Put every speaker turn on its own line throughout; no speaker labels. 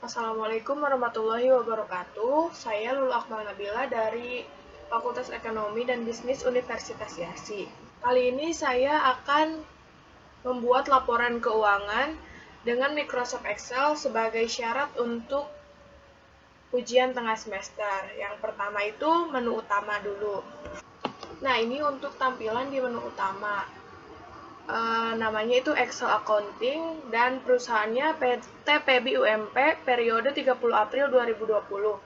Assalamualaikum warahmatullahi wabarakatuh. Saya Lulu Akmal Nabila dari Fakultas Ekonomi dan Bisnis Universitas Yarsi. Kali ini saya akan membuat laporan keuangan dengan Microsoft Excel sebagai syarat untuk ujian tengah semester. Yang pertama itu menu utama dulu. Nah, ini untuk tampilan di menu utama. Namanya itu Excel Accounting dan perusahaannya PT PEBI UMP periode 30 April 2020.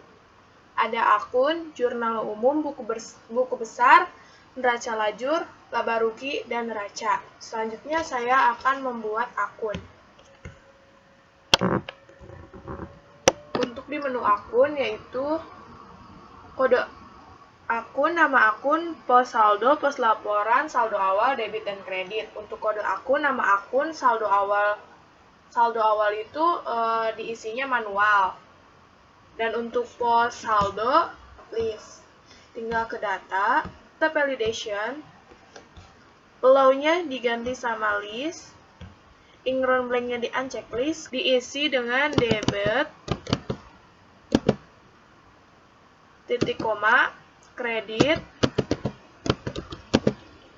Ada akun, jurnal umum, buku besar, neraca lajur, laba rugi, dan neraca. Selanjutnya saya akan membuat akun. Untuk di menu akun yaitu kode akun, nama akun, pos saldo, pos laporan, saldo awal, debit dan kredit. Untuk kode akun, nama akun, saldo awal itu diisinya manual. Dan untuk pos saldo, list. Tinggal ke data validation, below-nya diganti sama list, inground blank-nya di uncheck list, diisi dengan debit, titik koma, kredit,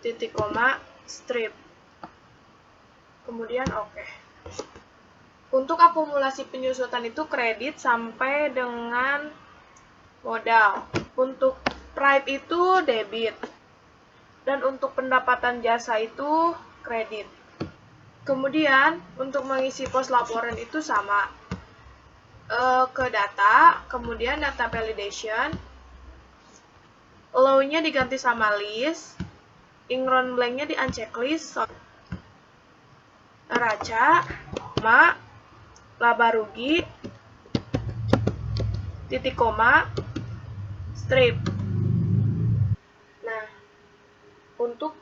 titik koma, strip. Kemudian oke. Untuk akumulasi penyusutan itu kredit sampai dengan modal. Untuk price itu debit. Dan untuk pendapatan jasa itu kredit. Kemudian untuk mengisi pos laporan itu sama. Ke data, kemudian data validation, allow-nya diganti sama list, inground blank-nya di uncheck list, neraca, laba rugi, titik koma, strip. Nah, untuk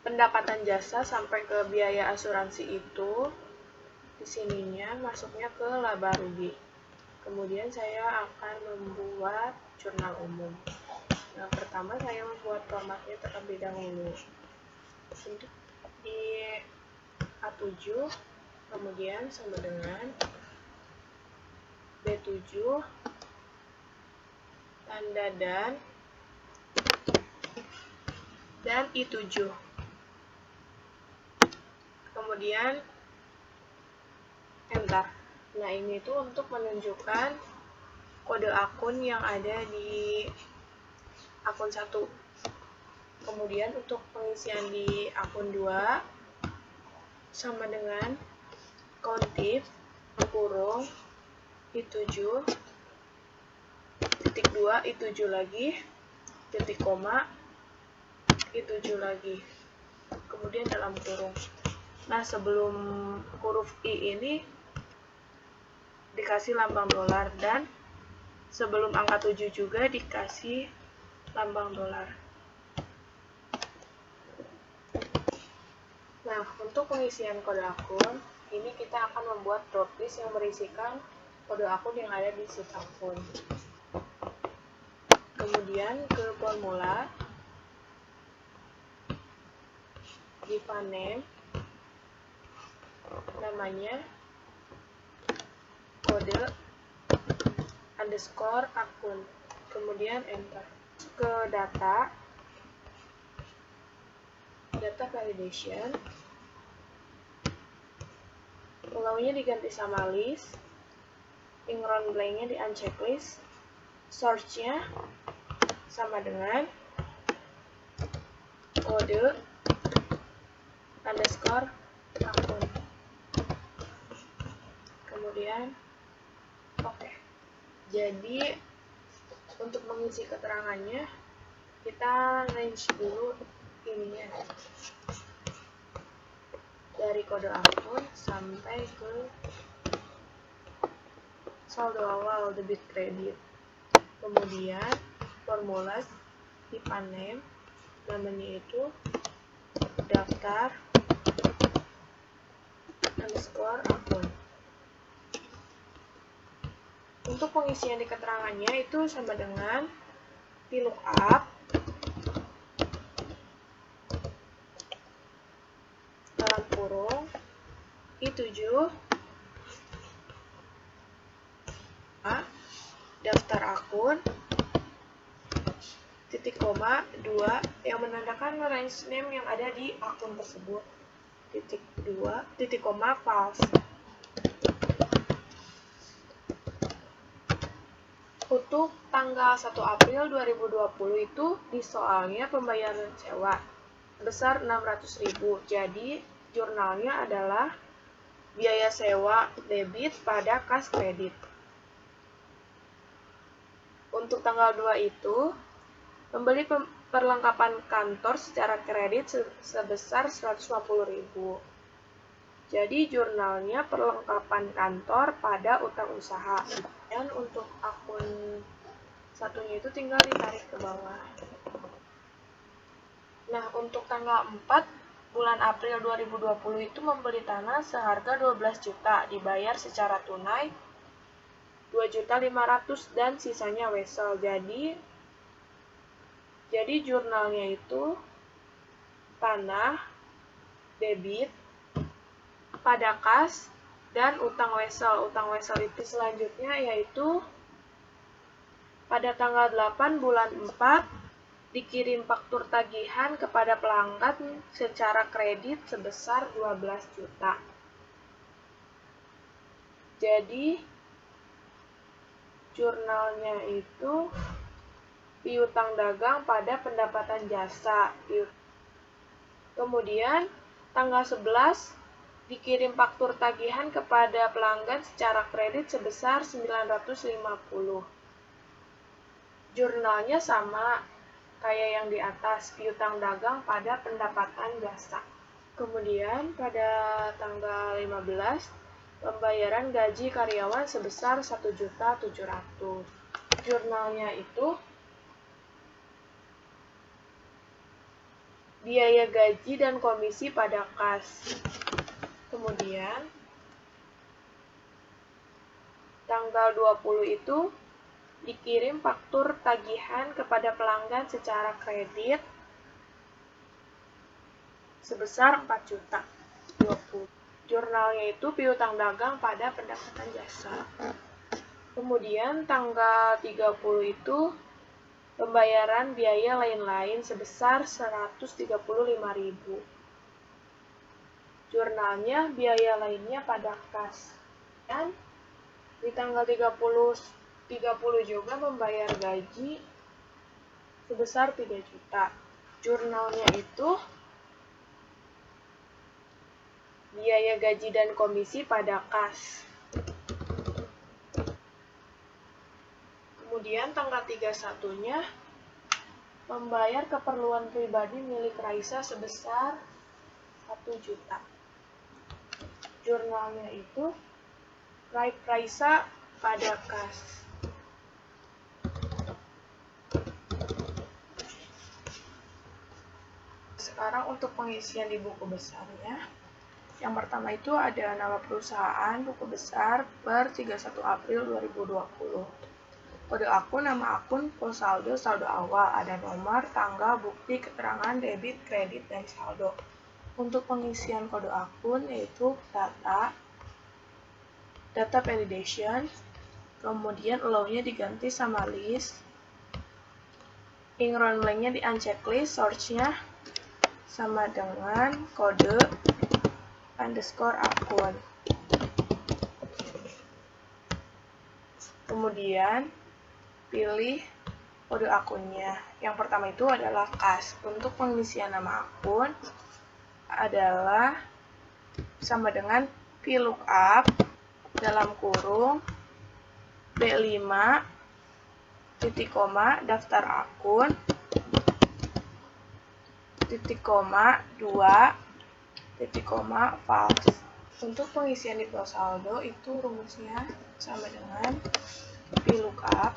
pendapatan jasa sampai ke biaya asuransi itu di sininya masuknya ke laba rugi. Kemudian saya akan membuat jurnal umum. Yang pertama saya membuat formatnya terlebih dahulu. Untuk di A7, kemudian sama dengan B7, tanda dan I7. Kemudian enter. Nah, ini tuh untuk menunjukkan kode akun yang ada di akun 1. Kemudian untuk pengisian di akun 2 sama dengan countif kurung I7 titik 2 I7 lagi titik koma I7 lagi. Kemudian dalam kurung. Nah, sebelum huruf I ini dikasih lambang dolar dan sebelum angka 7 juga dikasih lambang dolar. Nah, untuk pengisian kode akun, ini kita akan membuat drop list yang berisikan kode akun yang ada di sheet akun. Kemudian ke formula, diva name, namanya kode underscore akun, kemudian enter. Ke data validation, allow-nya diganti sama list, inground blank-nya di uncheck list, source-nya sama dengan kode underscore akun. Kemudian oke. Jadi untuk mengisi keterangannya kita range dulu ininya dari kode akun sampai ke saldo awal debit kredit. Kemudian formula diva name, namanya itu daftar underscore akun. Untuk pengisian di keterangannya itu sama dengan VLOOKUP dalam kurung I7 daftar akun, titik koma 2 yang menandakan range name yang ada di akun tersebut, titik 2, titik koma false. Untuk tanggal 1 April 2020 itu di soalnya pembayaran sewa sebesar 600.000. Jadi jurnalnya adalah biaya sewa debit pada kas kredit. Untuk tanggal 2 itu membeli perlengkapan kantor secara kredit sebesar 150.000. Jadi jurnalnya perlengkapan kantor pada utang usaha. Dan untuk akun satunya itu tinggal ditarik ke bawah. Nah, untuk tanggal 4 bulan April 2020 itu membeli tanah seharga 12 juta, dibayar secara tunai 2.500.000 dan sisanya wesel. Jadi jurnalnya itu tanah, debit, pada kas, dan utang wesel. Utang wesel itu selanjutnya yaitu pada tanggal 8 bulan 4 dikirim faktur tagihan kepada pelanggan secara kredit sebesar 12 juta. Jadi jurnalnya itu piutang dagang pada pendapatan jasa. Kemudian tanggal 11 dikirim faktur tagihan kepada pelanggan secara kredit sebesar 950. Jurnalnya sama kayak yang di atas, piutang dagang pada pendapatan jasa. Kemudian pada tanggal 15 pembayaran gaji karyawan sebesar 1.700.000. Jurnalnya itu biaya gaji dan komisi pada kas. Kemudian tanggal 20 itu dikirim faktur tagihan kepada pelanggan secara kredit sebesar 4.020. Jurnalnya itu piutang dagang pada pendapatan jasa. Kemudian tanggal 30 itu pembayaran biaya lain-lain sebesar 135.000. Jurnalnya biaya lainnya pada kas. Dan di tanggal 30 juga membayar gaji sebesar 3 juta. Jurnalnya itu biaya gaji dan komisi pada kas. Kemudian tanggal 31-nya membayar keperluan pribadi milik Raisa sebesar 1 juta. Jurnalnya itu Raisa pada kas. Sekarang untuk pengisian di buku besarnya. Yang pertama itu ada nama perusahaan, buku besar, per 31 April 2020. Kode akun, nama akun, pos saldo, saldo awal, ada nomor, tanggal, bukti, keterangan, debit, kredit, dan saldo. Untuk pengisian kode akun yaitu data validation, kemudian allow-nya diganti sama list, enroll blank-nya di unchecklist, search-nya sama dengan kode underscore akun. Kemudian pilih kode akunnya. Yang pertama itu adalah kas. Untuk pengisian nama akun adalah sama dengan VLOOKUP dalam kurung B5 titik koma daftar akun titik koma 2 titik koma false. Untuk pengisian di pos saldo itu rumusnya sama dengan VLOOKUP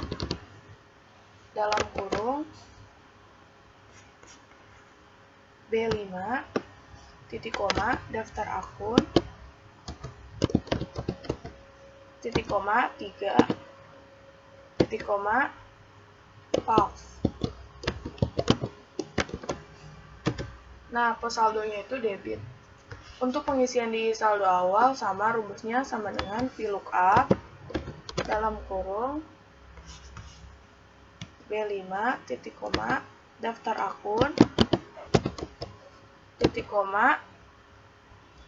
dalam kurung B5 titik koma daftar akun titik koma 3 titik koma false. Nah, pos saldonya itu debit. Untuk pengisian di saldo awal sama rumusnya sama dengan VLOOKUP dalam kurung B5 titik koma daftar akun titik koma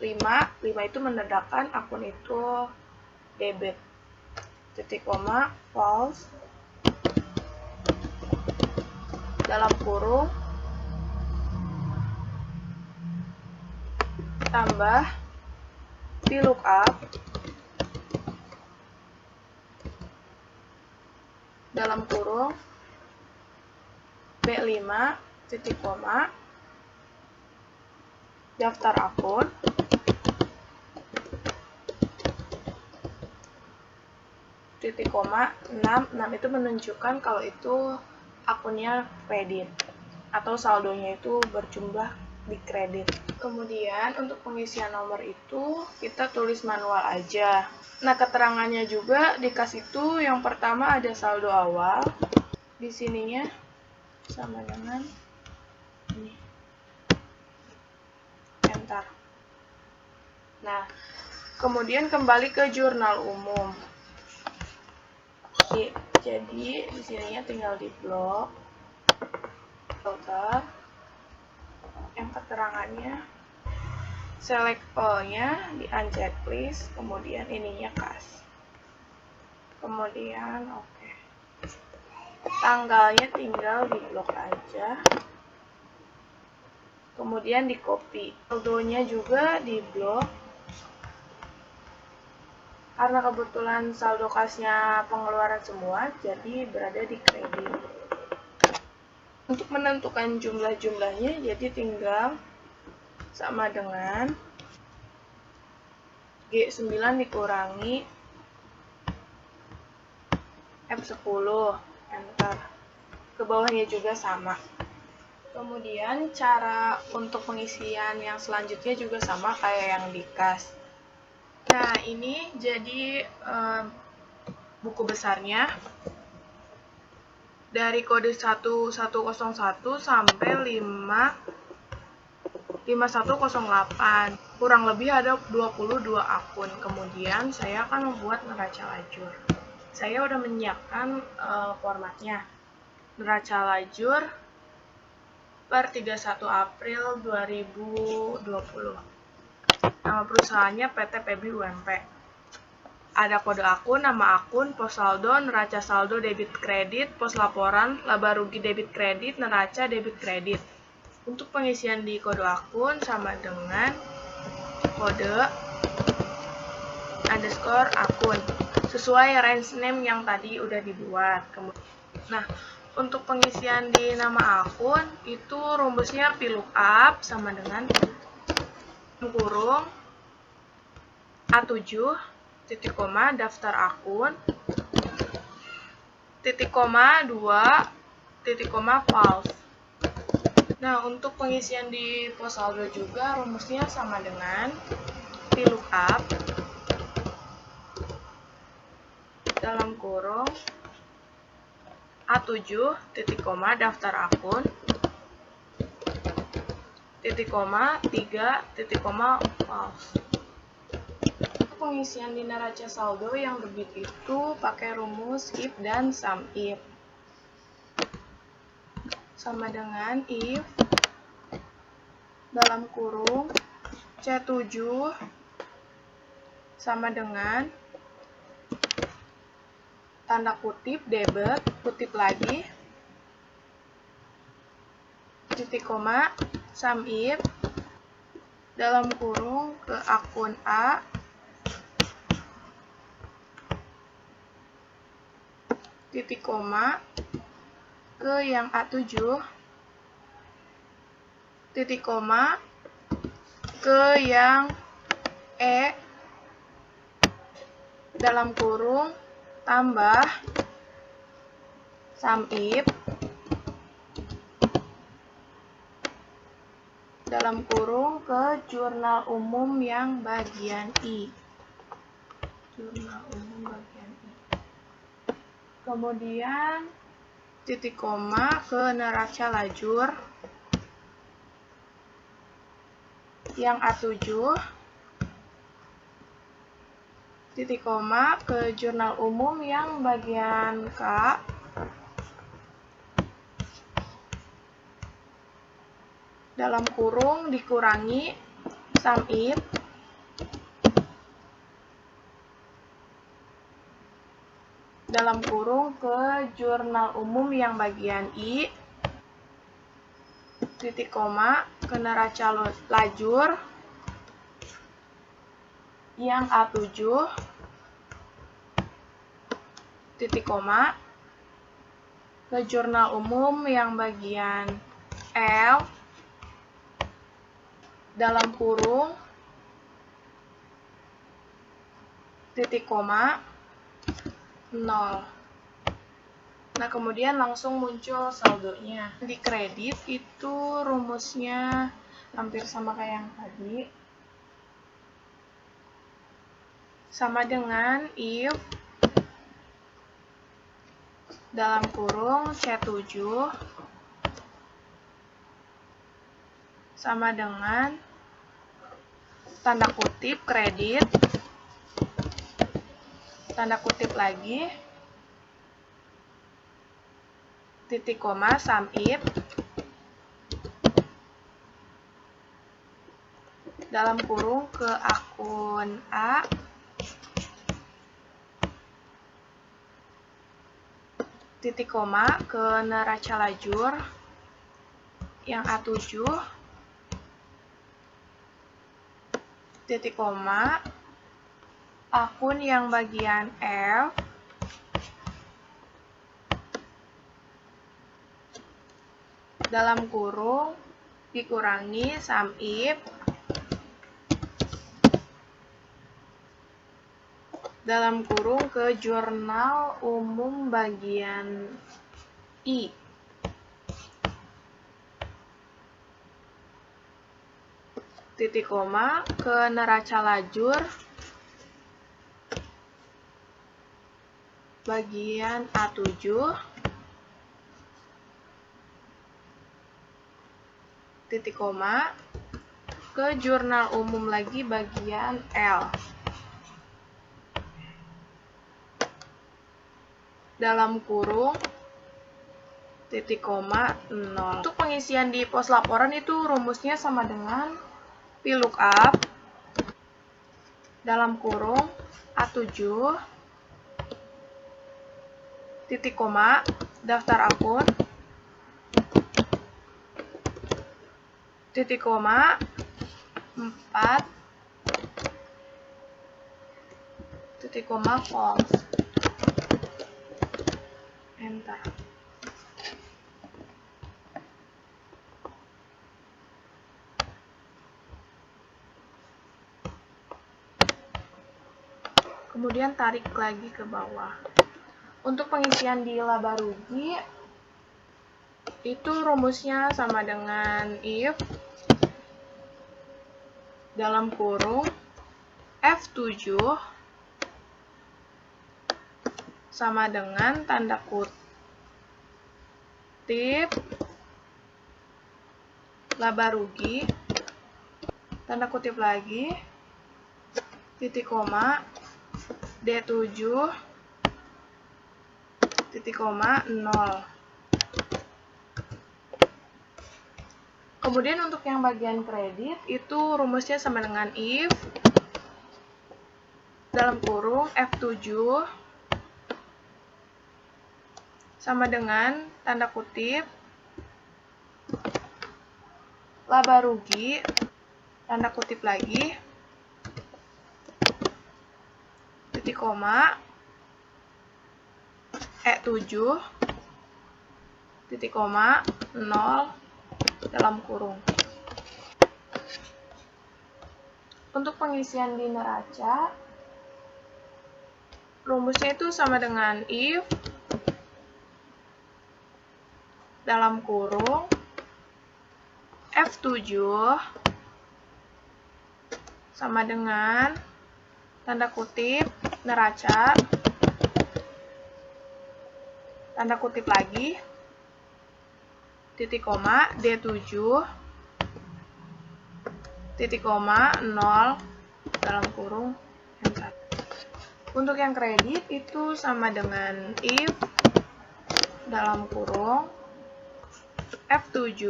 5 itu menandakan akun itu debit titik koma false dalam kurung tambah VLOOKUP dalam kurung B5 titik koma daftar akun titik koma 6 itu menunjukkan kalau itu akunnya kredit atau saldonya itu berjumlah di kredit. Kemudian untuk pengisian nomor itu kita tulis manual aja. Nah, keterangannya juga dikasih itu yang pertama ada saldo awal. Di sininya sama dengan ini. Enter. Nah, kemudian kembali ke jurnal umum. Jadi di sininya tinggal di blok filter yang keterangannya select all-nya di uncheck please, kemudian ininya kas, kemudian oke. Tanggalnya tinggal di blok aja, kemudian di copy. Saldonya juga di blok karena kebetulan saldo kasnya pengeluaran semua, jadi berada di kredit. Untuk menentukan jumlah-jumlahnya, jadi tinggal sama dengan G9 dikurangi F10, enter. Ke bawahnya juga sama. Kemudian cara untuk pengisian yang selanjutnya juga sama kayak yang di kas. Nah, ini jadi buku besarnya dari kode 1101 sampai 5108. Kurang lebih ada 22 akun. Kemudian saya akan membuat neraca lajur. Saya udah menyiapkan formatnya. Neraca lajur per 31 April 2020. Nama perusahaannya PT PB UMP. Ada kode akun, nama akun, pos saldo, neraca saldo debit kredit, pos laporan, laba rugi debit kredit, neraca debit kredit. Untuk pengisian di kode akun sama dengan kode underscore akun sesuai range name yang tadi udah dibuat. Nah, untuk pengisian di nama akun itu rumusnya VLOOKUP sama dengan kurung A7 titik koma daftar akun titik koma 2 titik koma false. Nah, untuk pengisian di pos saldo juga rumusnya sama dengan VLOOKUP dalam kurung A7 titik koma daftar akun titik koma 3 titik koma false. Pengisian di neraca saldo yang debit itu pakai rumus if dan sum if. Sama dengan if dalam kurung C7 sama dengan tanda kutip debit, kutip lagi, titik koma, sum if dalam kurung ke akun A titik koma ke yang A7 titik koma ke yang E dalam kurung tambah sum if dalam kurung ke jurnal umum yang bagian I. Jurnal umum bagian I. Kemudian titik koma ke neraca lajur yang A7 titik koma ke jurnal umum yang bagian K dalam kurung dikurangi sum if dalam kurung ke jurnal umum yang bagian I, titik koma, ke neraca lajur yang A7, titik koma, ke jurnal umum yang bagian L, dalam kurung, titik koma, 0. Nah, kemudian langsung muncul saldonya. Di kredit itu rumusnya hampir sama kayak yang tadi. Sama dengan if dalam kurung C7 sama dengan tanda kutip kredit, tanda kutip lagi, titik koma, sum if, dalam kurung ke akun A, titik koma, ke neraca lajur yang A7, titik koma, akun yang bagian F, dalam kurung dikurangi sum if, dalam kurung ke jurnal umum bagian I, titik koma, ke neraca lajur bagian A7, titik koma, ke jurnal umum lagi bagian L, dalam kurung titik koma 0. Untuk pengisian di pos laporan itu rumusnya sama dengan VLOOKUP dalam kurung A7, titik koma, daftar akun, titik koma, 4, titik koma, false. Enter. Kemudian tarik lagi ke bawah. Untuk pengisian di laba rugi, itu rumusnya sama dengan if dalam kurung F7 sama dengan tanda kutip laba rugi, tanda kutip lagi, titik koma, D7, titik koma, 0. Kemudian untuk yang bagian kredit, itu rumusnya sama dengan if dalam kurung F7 sama dengan tanda kutip laba rugi, tanda kutip lagi, titik koma, E7, titik koma, 0, dalam kurung. Untuk pengisian di neraca, rumusnya itu sama dengan if dalam kurung F7 sama dengan tanda kutip neraca, tanda kutip lagi, titik koma, D7, titik koma, 0, dalam kurung, enter. Untuk yang kredit itu sama dengan if dalam kurung F7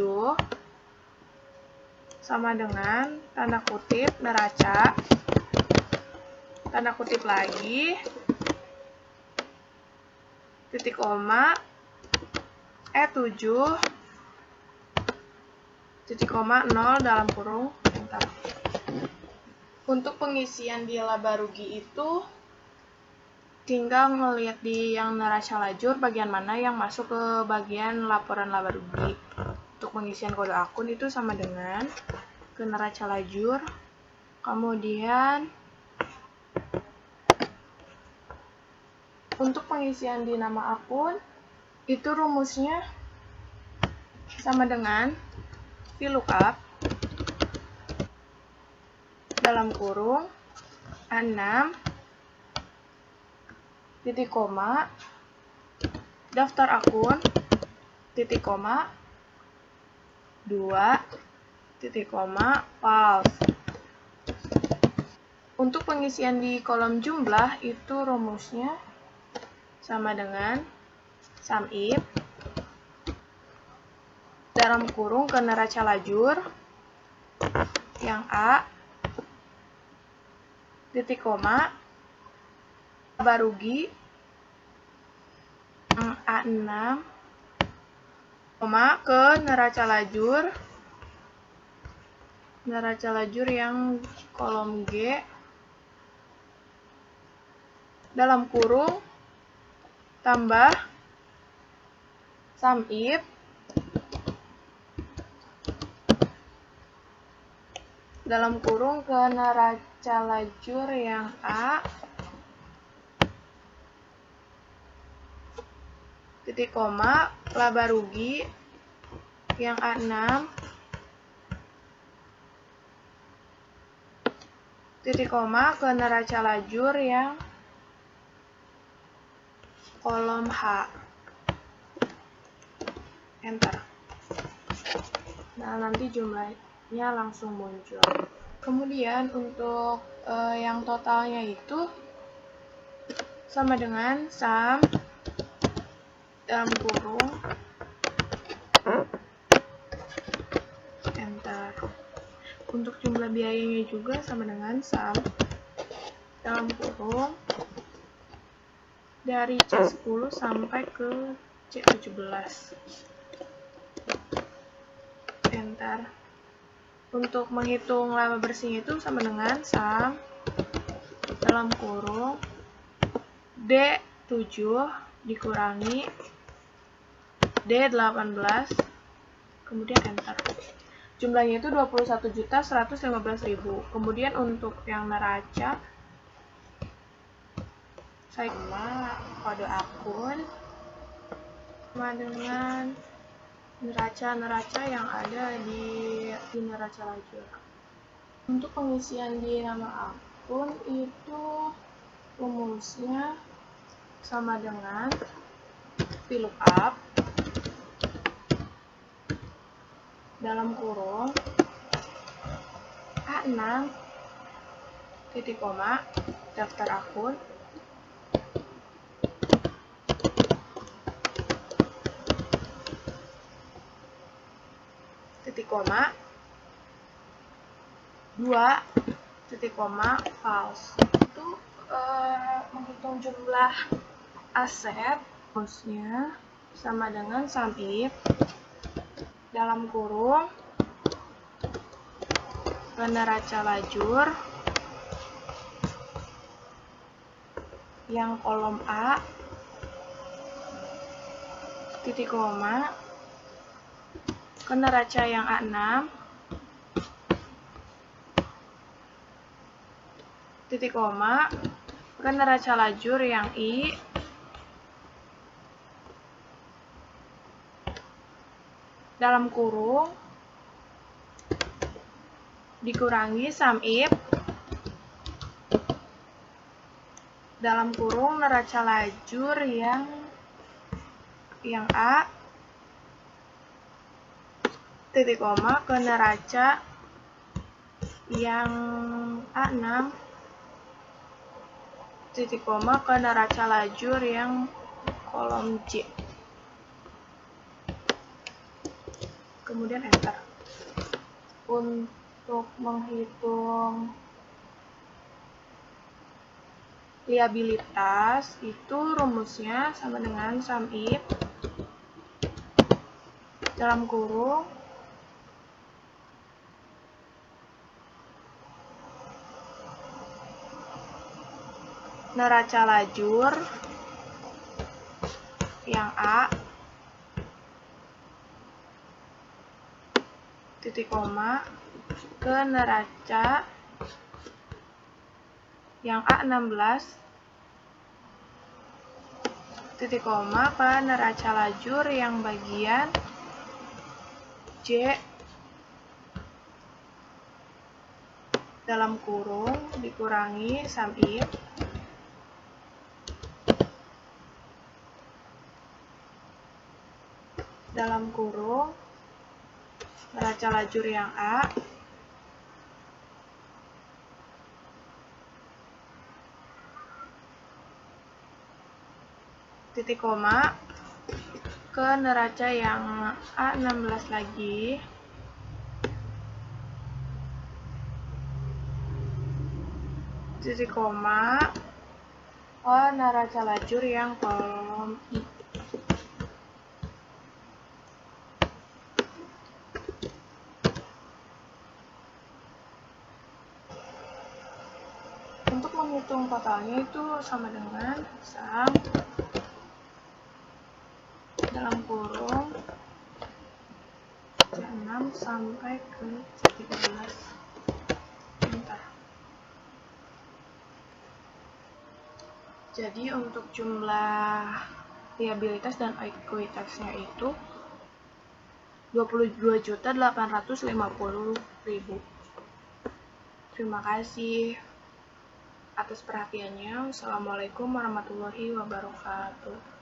sama dengan tanda kutip neraca, tanda kutip lagi, titik koma, E7, titik koma 0 dalam kurung, enter. Untuk pengisian di laba rugi itu tinggal ngelihat di yang neraca lajur bagian mana yang masuk ke bagian laporan laba rugi. Untuk pengisian kode akun itu sama dengan ke neraca lajur, kemudian untuk pengisian di nama akun itu rumusnya sama dengan VLOOKUP dalam kurung A6 titik koma daftar akun titik koma 2 titik koma false. Untuk pengisian di kolom jumlah itu rumusnya sama dengan SUMIF dalam kurung ke neraca lajur yang A titik koma laba rugi yang A6 koma ke neraca lajur yang kolom G dalam kurung tambah SUMIF dalam kurung ke neraca lajur yang A titik koma laba rugi yang A6 titik koma ke neraca lajur yang kolom H, enter. Nah, nanti jumlahnya langsung muncul. Kemudian untuk yang totalnya itu sama dengan SUM dalam kurung, enter. Untuk jumlah biayanya juga sama dengan SUM dalam kurung dari C10 sampai ke C17, enter. Untuk menghitung laba bersih itu sama dengan SUM dalam kurung D7 dikurangi D18, kemudian enter. Jumlahnya itu 21.115.000. Kemudian untuk yang neraca saya kode akun sama dengan neraca yang ada di neraca lajur. Untuk pengisian di nama akun itu rumusnya sama dengan VLOOKUP dalam kurung A6 titik koma daftar akun titik koma 2 titik koma false. Itu menghitung jumlah aset rumusnya sama dengan SUMIF dalam kurung ke neraca lajur yang kolom A titik koma ke neraca yang A6 titik koma ke neraca lajur yang I dalam kurung dikurangi SUMIF dalam kurung neraca lajur yang A titik koma ke neraca yang A6 titik koma ke neraca lajur yang kolom C, kemudian enter. Untuk menghitung liabilitas itu rumusnya sama dengan sum if dalam kurung neraca lajur yang A titik koma ke neraca yang A16 titik koma ke neraca lajur yang bagian C dalam kurung dikurangi sum if dalam kurung neraca lajur yang A titik koma ke neraca yang A16 lagi titik koma ke neraca lajur yang kolom I. Untuk menghitung totalnya itu sama dengan sum dalam kurung C6 sampai ke C13. Bentar. Jadi untuk jumlah liabilitas dan ekuitasnya itu 22.850.000. Terima kasih atas perhatiannya. Wassalamualaikum warahmatullahi wabarakatuh.